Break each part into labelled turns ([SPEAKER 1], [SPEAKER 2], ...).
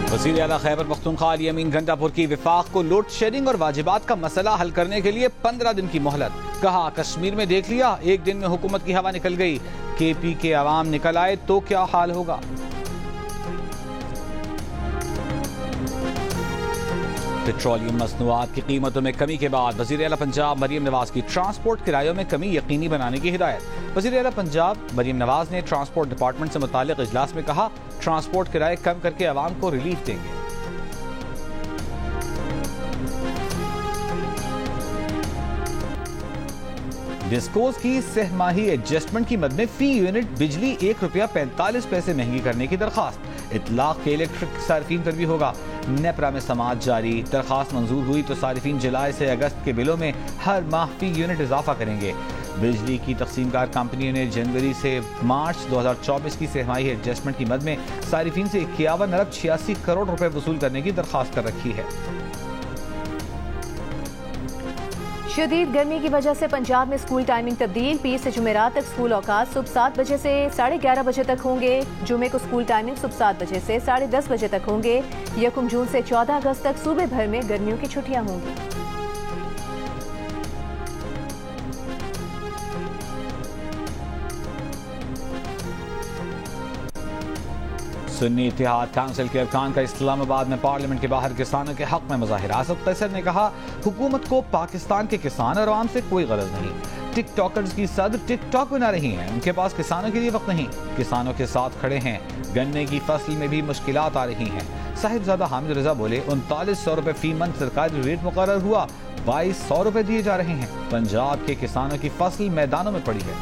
[SPEAKER 1] वज़ीर आला खैबर पख्तूनख्वा अली अमीन गंडापुर की विफाक को लोड शेडिंग और वाजिबात का मसला हल करने के लिए 15 दिन की मोहलत। कहा, कश्मीर में देख लिया, एक दिन में हुकूमत की हवा निकल गई। KP के अवाम निकल आए तो क्या हाल होगा। पेट्रोलियम मसनूआत की कीमतों में कमी के बाद वज़ीर आला पंजाब मरीम नवाज की ट्रांसपोर्ट किरायों में कमी यकीनी बनाने की हिदायत। वज़ीर आला पंजाब मरीम नवाज ने ट्रांसपोर्ट डिपार्टमेंट से मुताल्लिक इजलास में कहा, ट्रांसपोर्ट किराए कम करके अवाम को रिलीफ देंगे। डिस्कोस की सहमाही एडजस्टमेंट की मद में फी यूनिट बिजली ₹1.45 महंगी करने की दरखास्त। इतलाक के इलेक्ट्रिक सार्फिन पर भी होगा। नेपरा में समाअत जारी। दरखास्त मंजूर हुई तो सार्फिन जुलाई से अगस्त के बिलों में हर माह फी यूनिट इजाफा करेंगे। बिजली की तकसीमकार कंपनियों ने जनवरी से मार्च 2024 की सहमाही एडजस्टमेंट की मद में सार्फिन से 51 अरब 86 करोड़ रुपए वसूल करने की दरखास्त कर रखी है।
[SPEAKER 2] शदीद गर्मी की वजह से पंजाब में स्कूल टाइमिंग तब्दील। 20 से जुमेरात तक स्कूल औकात सुबह 7 बजे से 11:30 बजे तक होंगे। जुमे को स्कूल टाइमिंग सुबह 7 बजे से 10:30 बजे तक होंगे। 1 जून से 14 अगस्त तक सूबे भर में गर्मियों की छुट्टियां होंगी।
[SPEAKER 1] सुन्नी इत्तेहाद काउंसिल के अरकान का इस्लामाबाद में पार्लियामेंट के बाहर किसानों के हक में मुजाहिरा। असद कैसर ने कहा, हुकूमत को पाकिस्तान के किसान और आवाम से कोई गरज नहीं। टिकटॉकर्स की सदर टिकटॉक बना रही हैं, उनके पास किसानों के लिए वक्त नहीं। किसानों के साथ खड़े हैं। गन्ने की फसल में भी मुश्किलात आ रही हैं। साहिबजादा हामिद रजा बोले, 3900 रुपए फी मन सरकारी रेट मुकर्रर हुआ, 2200 रुपए दिए जा रहे हैं। पंजाब के किसानों की फसल मैदानों में पड़ी है।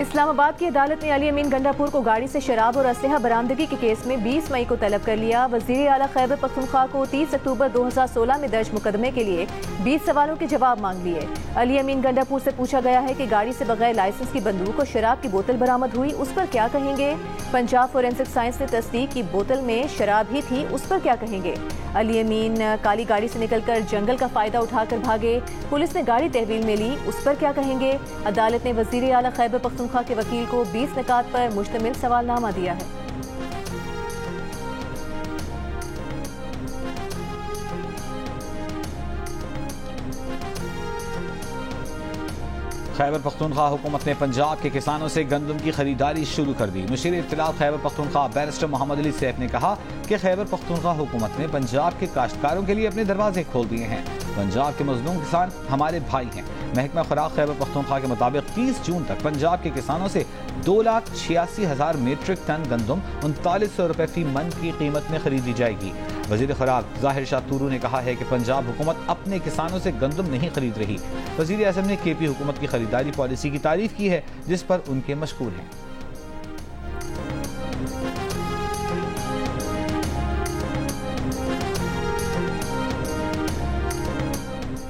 [SPEAKER 2] इस्लामाबाद की अदालत ने अली अमीन गंडापुर को गाड़ी से शराब और असलहा बरामदगी के केस में 20 मई को तलब कर लिया। वज़ीर आला खैबर पख्तूनख्वा को 30 अक्टूबर 2016 में दर्ज मुकदमे के लिए 20 सवालों के जवाब मांग लिए। अली अमीन गंडापुर से पूछा गया है कि गाड़ी से बगैर लाइसेंस की बंदूक और शराब की बोतल बरामद हुई, उस पर क्या कहेंगे। पंजाब फोरेंसिक साइंस ने तस्दीक की बोतल में शराब ही थी, उस पर क्या कहेंगे। अली अमीन काली गाड़ी से निकलकर जंगल का फायदा उठाकर भागे, पुलिस ने गाड़ी तहवील में ली, उस पर क्या कहेंगे। अदालत ने वज़ीर आला खैबर पख्तूनख्वा के वकील को 20 निकात पर मुश्तमिल सवालनामा दिया है।
[SPEAKER 1] खैबर पख्तूनख्वा हुकूमत ने पंजाब के किसानों से गंदम की खरीदारी शुरू कर दी। मुशीर इत्तलात खैबर पख्तूनख्वा बैरिस्टर मोहम्मद अली सैफ ने कहा कि खैबर पख्तूनख्वा हुकूमत ने पंजाब के काश्तकारों के लिए अपने दरवाजे खोल दिए हैं। पंजाब के मजलूम किसान हमारे भाई हैं। महकमा खुराक खैबर पख्तूनख्वा के मुताबिक 30 जून तक पंजाब के किसानों से 2,86,000 मीट्रिक टन गंदम 3900 रुपए फी मन की कीमत में खरीदी जाएगी। वज़ीर खुराक ज़ाहिर शाह तूरू ने कहा है कि पंजाब हुकूमत अपने किसानों से गंदम नहीं खरीद रही। वज़ीर आज़म ने KP हुकूमत की खरीदारी पॉलिसी की तारीफ की है, जिस पर उनके मशकूर हैं।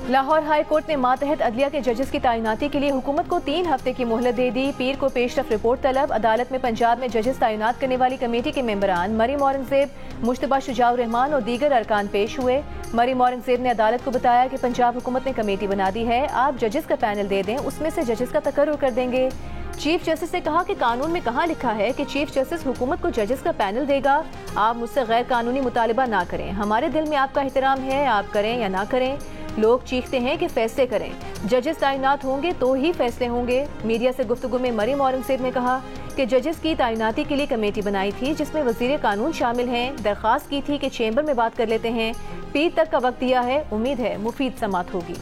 [SPEAKER 2] लाहौर हाई कोर्ट ने मातहत अदलिया के जजेस की तैनाती के लिए हुकूमत को 3 हफ्ते की मोहलत दे दी। पीर को पेशरफ रिपोर्ट तलब। अदालत में पंजाब में जजेस तैनात करने वाली कमेटी के मेंबरान मरीम औरंगजेब, मुश्तबा शुजाउर रहमान और दीगर अरकान पेश हुए। मरीम औरंगजेब ने अदालत को बताया कि पंजाब हुकूमत ने कमेटी बना दी है, आप जजेस का पैनल दे दें, उसमें से जजेस का तकर्रुर कर देंगे। चीफ जस्टिस ने कहा कि कानून में कहाँ लिखा है कि चीफ जस्टिस हुकूमत को जजेस का पैनल देगा। आप मुझसे गैर कानूनी मुतालिबा ना करें, हमारे दिल में आपका एहतराम है, आप करें या ना करें। लोग चीखते हैं कि फैसले करें, जजेस तैनात होंगे तो ही फैसले होंगे। मीडिया से गुफ्तगू में मरीम औरंगजेब ने कहा कि जजेस की तैनाती के लिए कमेटी बनाई थी, जिसमें वजीर कानून शामिल हैं। दरख्वास्त की थी कि चेंबर में बात कर लेते हैं। पीर तक का वक्त दिया है, उम्मीद है मुफीद समात होगी।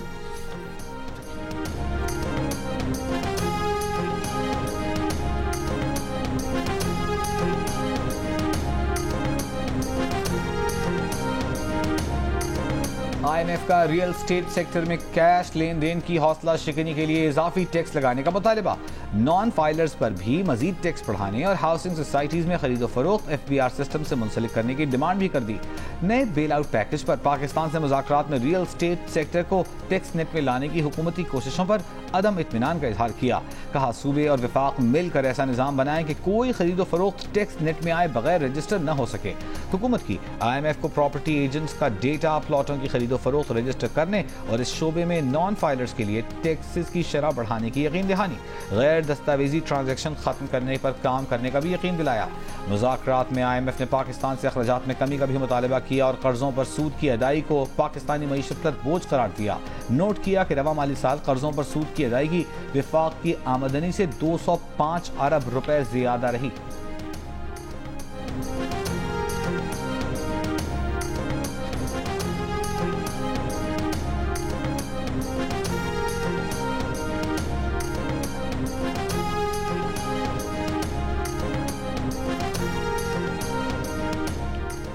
[SPEAKER 1] IMF का रियल स्टेट सेक्टर में कैश लेन देन की हौसला शिकनी के लिए इजाफी टैक्स लगाने का मुतालिबा। नॉन फाइलर्स पर भी मजीद टैक्स बढ़ाने और हाउसिंग सोसाइटीज में खरीदो फरोख्त FBR सिस्टम से मुंसलिक करने की डिमांड भी कर दी। नए बेल आउट पैकेज पर पाकिस्तान से मुज़ाकरात में रियल स्टेट सेक्टर को टैक्स नेट में लाने की हुकूमती कोशिशों पर अदम इत्मीनान का इजहार किया। कहा सूबे और विफाक मिलकर ऐसा निज़ाम बनाएं कि कोई खरीदो फरोख्त टैक्स नेट में आए बगैर रजिस्टर न हो सके। हुकूमत की IMF को प्रॉपर्टी एजेंट्स का डेटा प्लॉटों की खरीदो फरोख्त रजिस्टर करने और इस शोबे में नॉन फाइलर्स के लिए टैक्सेस की शरह बढ़ाने की यकीन दहानी, गैर दस्तावेजी ट्रांजैक्शन खत्म करने पर काम करने का भी यकीन दिलाया। मुज़ाकरात में IMF ने पाकिस्तान से अखराजात में कमी का भी मुतालबा किया और कर्जों पर सूद की अदाई को पाकिस्तानी मईशत पर बोझ करार दिया। नोट किया कि रवा माली साल कर्जों पर सूद की अदायगी विफाक की आमदनी से 205 अरब रुपए ज्यादा रही।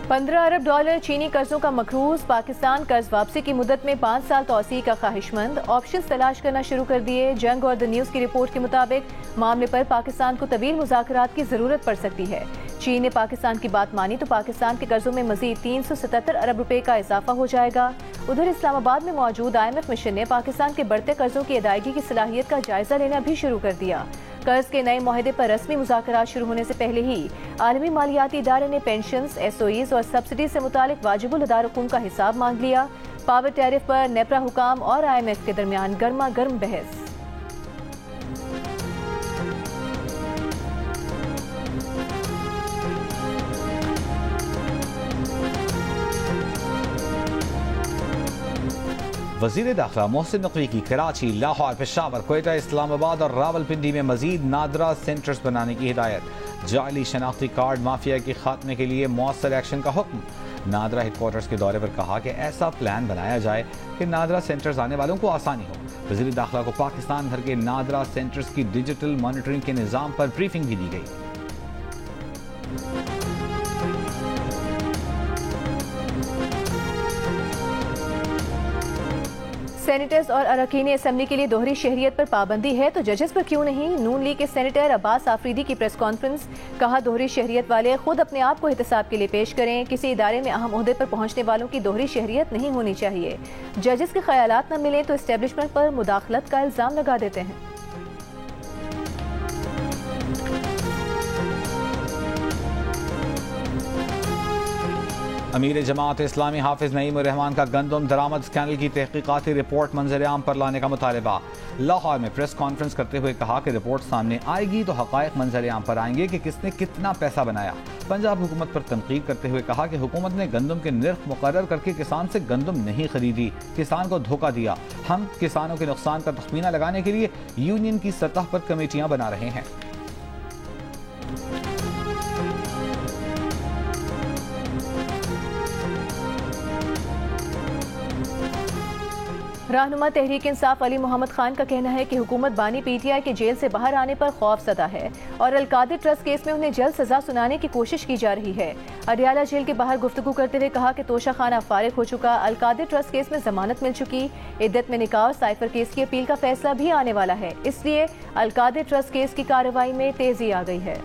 [SPEAKER 2] $15 अरब चीनी कर्जों का मखरूज। पाकिस्तान कर्ज वापसी की मुद्दत में 5 साल तौसी का ख्वाहिशमंद। ऑप्शंस तलाश करना शुरू कर दिए। जंग और द न्यूज़ की रिपोर्ट के मुताबिक मामले पर पाकिस्तान को तवील मुज़ाकरात की जरूरत पड़ सकती है। चीन ने पाकिस्तान की बात मानी तो पाकिस्तान के कर्जों में मजीद 377 अरब रुपए का इजाफा हो जाएगा। उधर इस्लामाबाद में मौजूद IMF मिशन ने पाकिस्तान के बढ़ते कर्जों की अदायगी की सलाहियत का जायजा लेना भी शुरू कर दिया। कर्ज के नए मुआहदे पर रस्मी मुज़ाकरात शुरू होने से पहले ही आलमी मालियाती इदारे ने पेंशन्स, SOEs और सब्सिडी से मुतालिक वाजिबुल अदा रकूम का हिसाब मांग लिया। पावर टैरिफ पर नेपरा हुकाम और IMF के दरमियान गर्मा गर्म बहस।
[SPEAKER 1] वज़ीर दाखिला मोहसिन नकवी की कराची, लाहौर, पेशावर, क्वेटा, इस्लामाबाद और रावलपिंडी में मजीद नादरा सेंटर्स बनाने की हिदायत। जाली शनाख्ती कार्ड माफिया के खात्मे के लिए मौसर एक्शन का हुक्म। नादरा हेडक्वार्टर्स के दौरे पर कहा कि ऐसा प्लान बनाया जाए कि नादरा सेंटर्स आने वालों को आसानी हो। वज़ीर दाखिला को पाकिस्तान भर के नादरा सेंटर्स की डिजिटल मॉनिटरिंग के निज़ाम पर ब्रीफिंग भी दी गई।
[SPEAKER 2] सेनेटर्स और अरकान असेंबली के लिए दोहरी शहरियत पर पाबंदी है तो जजेस पर क्यों नहीं। नून लीग के सेनेटर अब्बास आफरीदी की प्रेस कॉन्फ्रेंस। कहा दोहरी शहरियत वाले खुद अपने आप को एहतसाब के लिए पेश करें। किसी इदारे में अहम ओहदे पर पहुंचने वालों की दोहरी शहरियत नहीं होनी चाहिए। जजेस के ख्यालात न मिले तो एस्टेब्लिशमेंट पर मुदाखलत का इल्जाम लगा देते हैं।
[SPEAKER 1] अमीर जमात इस्लामी हाफिज नईम उर रहमान का गंदम दरामद स्कैंडल की तहकीकाती रिपोर्ट मंजर-ए-आम पर लाने का मुतालबा। लाहौर में प्रेस कॉन्फ्रेंस करते हुए कहा कि रिपोर्ट सामने आएगी तो हकायक मंजर-ए-आम पर आएंगे कि किसने कितना पैसा बनाया। पंजाब हुकूमत पर तनकीद करते हुए कहा कि हुकूमत ने गंदम के निर्ख मुकर्रर करके किसान से गंदम नहीं खरीदी, किसान को धोखा दिया। हम किसानों के नुकसान का तखमीना लगाने के लिए यूनियन की सतह पर कमेटियां बना रहे हैं।
[SPEAKER 2] रहनुमा तहरीक इंसाफ अली मोहम्मद खान का कहना है कि हुकूमत बानी PTI के जेल से बाहर आने पर खौफजदा है और अलकादिर ट्रस्ट केस में उन्हें जल्द सजा सुनाने की कोशिश की जा रही है। अडियाला जेल के बाहर गुफ्तगू करते हुए कहा कि तोशा खाना फारिग हो चुका, अलकादिर ट्रस्ट केस में जमानत मिल चुकी, इद्दत में निकाह और साइफर केस की अपील का फैसला भी आने वाला है, इसलिए अलकादिर ट्रस्ट केस की कार्रवाई में तेजी आ गई है।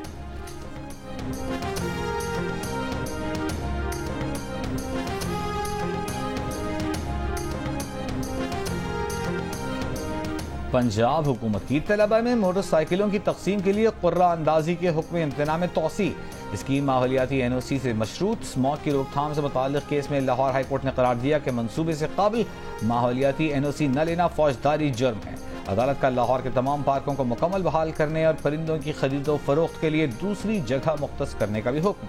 [SPEAKER 1] पंजाब हुकूमत की तलबा में मोटरसाइकिलों की तकसीम के लिए कुर्रा अंदाजी के हुक्म इम्तना में तोसी। इसकी माहौलियाती NOC से मशरूत स्मॉग की रोकथाम से मुताल्लिक केस में लाहौर हाई कोर्ट ने करार दिया कि मंसूबे से काबिल माहौलियाती NOC न लेना फौजदारी जुर्म है। अदालत का लाहौर के तमाम पार्कों को मुकम्मल बहाल करने और परिंदों की खरीदो फरोख्त के लिए दूसरी जगह मुख्तस करने का भी हुक्म।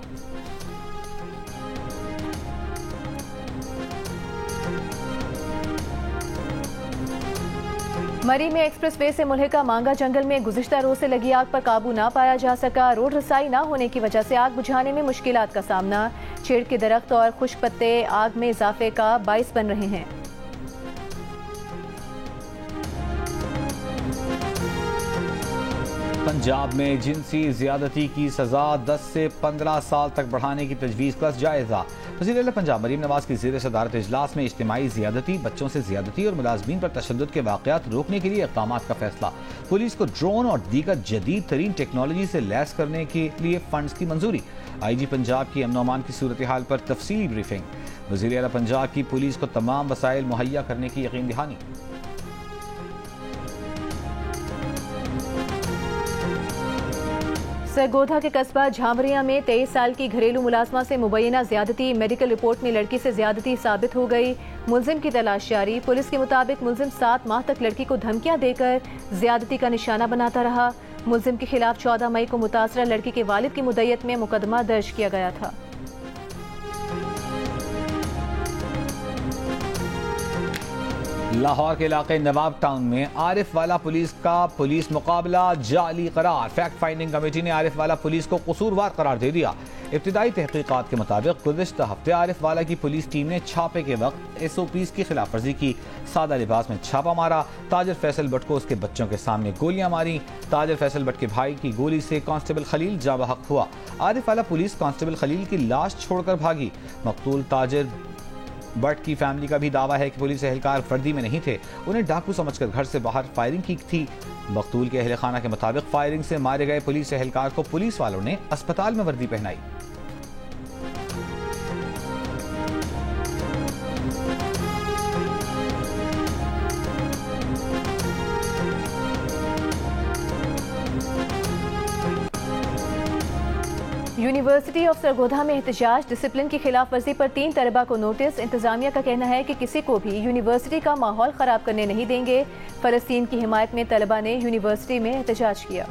[SPEAKER 2] मरी में एक्सप्रेस वे से मुल्हिका मांगा जंगल में गुज़िश्ता रोज से लगी आग पर काबू ना पाया जा सका। रोड रसाई ना होने की वजह से आग बुझाने में मुश्किलात का सामना। चेड़ के दरख्त और खुश्क पत्ते आग में इजाफे का बाइस बन रहे हैं।
[SPEAKER 1] पंजाब में जिनसी ज्यादती की सजा 10 से 15 साल तक बढ़ाने की तजवीज़ का जायजा। वज़ीर आला पंजाब मरीम नवाज की ज़ेर सदारत इजलास में इज्तिमाई ज़ियादती, बच्चों से ज़ियादती और मुलाज़मीन पर तशद्दुद के वाक़यात रोकने के लिए इक़दामात का फैसला। पुलिस को ड्रोन और दीगर जदीद तरीन टेक्नोलॉजी से लैस करने के लिए फंड्स की मंजूरी। IG पंजाब की अमन अमान की सूरत हाल पर तफसीली ब्रीफिंग। वज़ीर आला पंजाब की पुलिस को तमाम वसाइल मुहैया करने की यकीन दहानी।
[SPEAKER 2] सरगोधा के कस्बा झामरिया में 23 साल की घरेलू मुलाजमा से मुबैना ज्यादती, मेडिकल रिपोर्ट में लड़की से ज्यादती साबित हो गई। मुलजिम की तलाश जारी। पुलिस के मुताबिक मुलजिम 7 माह तक लड़की को धमकियां देकर ज्यादती का निशाना बनाता रहा। मुलजिम के खिलाफ 14 मई को मुतासरा लड़की के वालिद की मुद्दत में मुकदमा दर्ज किया गया था।
[SPEAKER 1] लाहौर के इलाके नवाब टाउन में आरिफ वाला पुलिस का पुलिस मुकाबला जाली करार। फैक्ट फाइंडिंग कमेटी ने आरिफ वाला पुलिस को कसूरवार करार दे दिया। इब्तिदाई तहकीकात के मुताबिक गुज़िश्ता हफ्ते आरिफ वाला की पुलिस टीम ने छापे के वक्त SOPs की खिलाफ वर्जी की। सादा लिबास में छापा मारा। ताजर फैसल भट्ट को उसके बच्चों के सामने गोलियां मारी। ताजर फैसल भट्ट के भाई की गोली से कांस्टेबल खलील जाँ बहक हुआ। आरिफ वाला पुलिस कांस्टेबल खलील की लाश छोड़कर भागी। मकतूल ताजर भट्ट की फैमिली का भी दावा है कि पुलिस एहलकार वर्दी में नहीं थे, उन्हें डाकू समझकर घर से बाहर फायरिंग की थी। मकतूल के अहले खाना के मुताबिक फायरिंग से मारे गए पुलिस एहलकार को पुलिस वालों ने अस्पताल में वर्दी पहनाई।
[SPEAKER 2] यूनिवर्सिटी ऑफ सरगोधा में एहतजाज, डिसिप्लिन की खिलाफ वर्जी पर 3 तलबा को नोटिस। इंतजामिया का कहना है कि किसी को भी यूनिवर्सिटी का माहौल खराब करने नहीं देंगे। फलस्तीन की हिमायत में तलबा ने यूनिवर्सिटी में एहतजाज किया।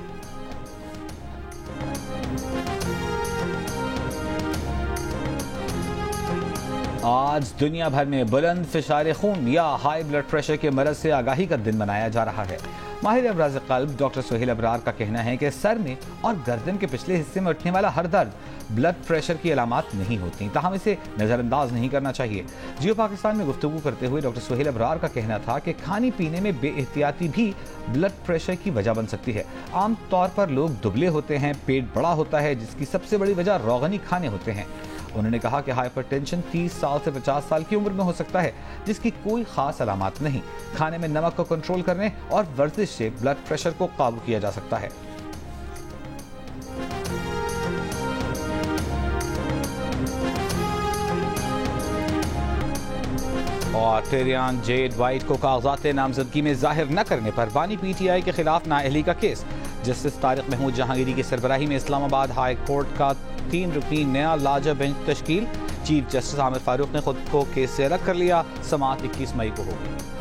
[SPEAKER 1] आज दुनिया भर में बुलंद फिशार खून या हाई ब्लड प्रेशर के मरज से आगाही का दिन मनाया जा रहा है। माहिर अमराज क़ल्ब डॉक्टर सुहेल अबरार का कहना है कि सर में और गर्दन के पिछले हिस्से में उठने वाला हर दर्द ब्लड प्रेशर की अलामात नहीं होती, ताहम इसे नज़रअंदाज नहीं करना चाहिए। जियो पाकिस्तान में गुफ्तगू करते हुए डॉक्टर सुहेल अबरार का कहना था कि खाने पीने में बेएहतियाती भी ब्लड प्रेशर की वजह बन सकती है। आम तौर पर लोग दुबले होते हैं, पेट बड़ा होता है, जिसकी सबसे बड़ी वजह रोगनी खाने होते हैं। उन्होंने कहा कि हाइपरटेंशन 30 साल से 50 साल की उम्र में हो सकता है, जिसकी कोई खास अलामात नहीं। खाने में नमक को कंट्रोल करने और वर्जिश से ब्लड प्रेशर को काबू किया जा सकता है। और टेरियान जेड वाइट को कागजात नामजदगी में जाहिर न करने पर बानी PTI के खिलाफ नाअहली का केस। जस्टिस तारिक महमूद जहांगीरी की सरबराही में इस्लामाबाद हाई कोर्ट का 3 रुकनी नया लार्जर बेंच तश्कील। चीफ जस्टिस आमिर फारूक ने खुद को केस से अलग कर लिया। समाअत 21 मई को होगी।